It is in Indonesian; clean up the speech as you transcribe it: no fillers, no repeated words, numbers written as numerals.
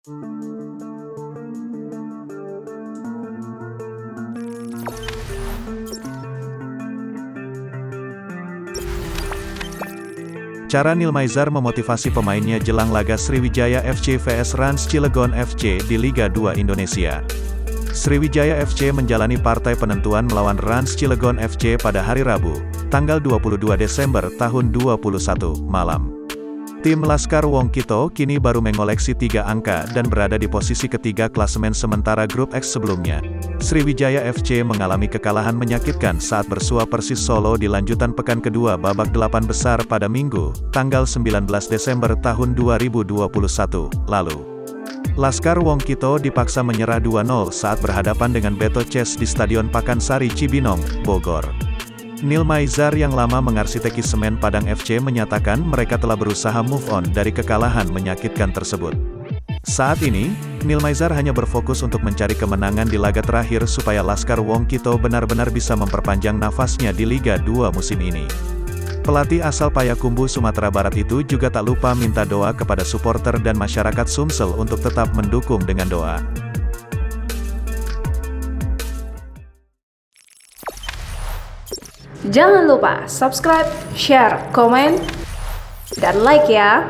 Cara Nilmaizar memotivasi pemainnya jelang laga Sriwijaya FC vs Rans Cilegon FC di Liga 2 Indonesia. Sriwijaya FC menjalani partai penentuan melawan Rans Cilegon FC pada hari Rabu, tanggal 22 Desember tahun 2021, malam. Tim Laskar Wongkito kini baru mengoleksi 3 angka dan berada di posisi ketiga klasemen sementara grup X sebelumnya. Sriwijaya FC mengalami kekalahan menyakitkan saat bersua Persis Solo di lanjutan pekan kedua babak 8 besar pada Minggu, tanggal 19 Desember tahun 2021, lalu. Laskar Wongkito dipaksa menyerah 2-0 saat berhadapan dengan Beto Chess di Stadion Pakansari Cibinong, Bogor. Nilmaizar yang lama mengarsiteki Semen Padang FC menyatakan mereka telah berusaha move on dari kekalahan menyakitkan tersebut. Saat ini, Nilmaizar hanya berfokus untuk mencari kemenangan di laga terakhir supaya Laskar Wongkito benar-benar bisa memperpanjang nafasnya di Liga 2 musim ini. Pelatih asal Payakumbuh Sumatera Barat itu juga tak lupa minta doa kepada supporter dan masyarakat Sumsel untuk tetap mendukung dengan doa. Jangan lupa subscribe, share, komen, dan like ya!